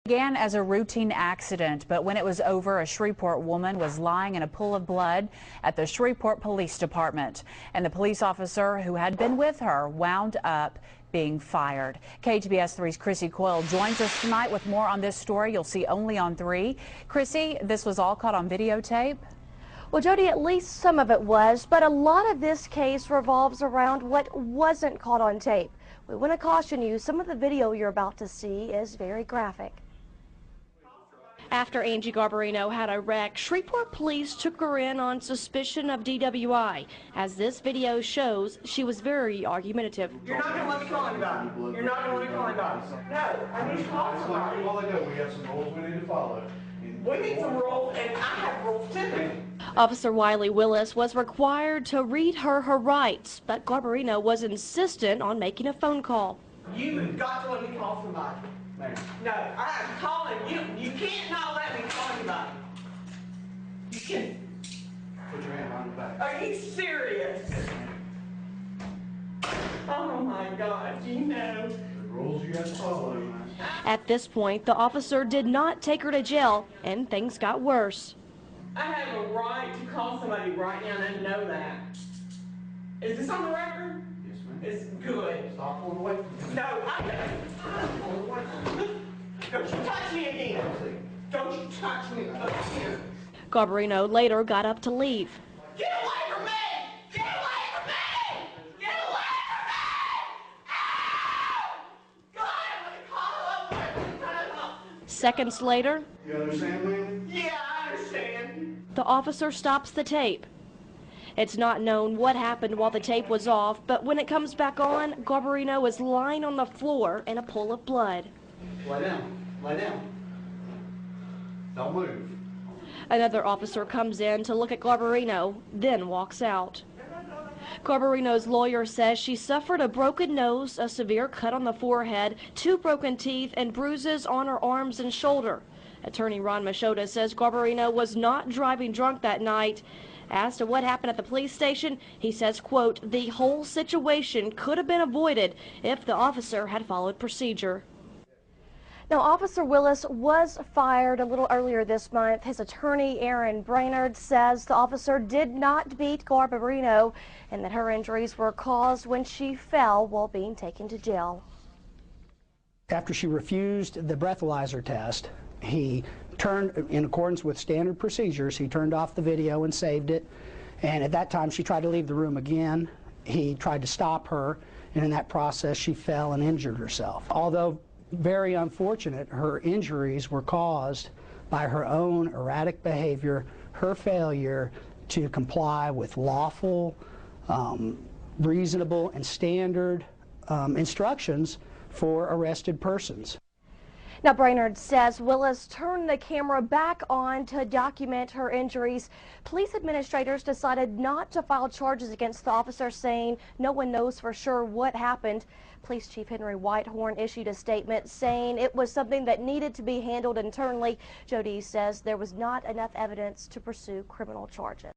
Began as a routine accident, but when it was over, a Shreveport woman was lying in a pool of blood at the Shreveport Police Department, and the police officer who had been with her wound up being fired. KTBS 3's Chrissy Coyle joins us tonight with more on this story you'll see only on 3. Chrissy, this was all caught on videotape? Well, Jody, at least some of it was, but a lot of this case revolves around what wasn't caught on tape. We want to caution you, some of the video you're about to see is very graphic. After Angie Garbarino had a wreck, Shreveport police took her in on suspicion of DWI. As this video shows, she was very argumentative. You're not going to let me call anybody. You're not going to let me call anybody. No, I need to call somebody. Well, I know we have some rules we need to follow. We need some rules, and I have rules too. Officer Wiley Willis was required to read her rights, but Garbarino was insistent on making a phone call. You've got to let me call somebody. No, I'm calling you. You can't not let me call anybody. You can't. Put your hand on the back. Are you serious? Oh my God, you know. The rules you have to follow, man. At this point, the officer did not take her to jail, and things got worse. I have a right to call somebody right now and know that. Is this on the record? Yes, ma'am. It's good. Stop pulling away from me. No, I'm pulling away from you. Don't you touch me again. Don't you touch me again. Garbarino later got up to leave. Get away from me! Get away from me! Get away from me! Ow! God, I'm going to call up. You Seconds later, understand, man? Yeah, I understand. the officer stops the tape. It's not known what happened while the tape was off, but when it comes back on, Garbarino is lying on the floor in a pool of blood. Lay down. Lay down. Don't move. Another officer comes in to look at Garbarino, then walks out. Garbarino's lawyer says she suffered a broken nose, a severe cut on the forehead, 2 broken teeth, and bruises on her arms and shoulder. Attorney Ron Machota says Garbarino was not driving drunk that night. As to what happened at the police station, he says, quote, the whole situation could have been avoided if the officer had followed procedure. Now, Officer Willis was fired a little earlier this month. His attorney, Aaron Brainerd, says the officer did not beat Garbarino and that her injuries were caused when she fell while being taken to jail. After she refused the breathalyzer test, he turned, in accordance with standard procedures, he turned off the video and saved it. And at that time, she tried to leave the room again. He tried to stop her, and in that process, she fell and injured herself. Although very unfortunate, her injuries were caused by her own erratic behavior, her failure to comply with lawful, reasonable, and standard instructions for arrested persons. Now, Brainerd says Willis turned the camera back on to document her injuries. Police administrators decided not to file charges against the officer, saying no one knows for sure what happened. Police Chief Henry Whitehorn issued a statement saying it was something that needed to be handled internally. Jody says there was not enough evidence to pursue criminal charges.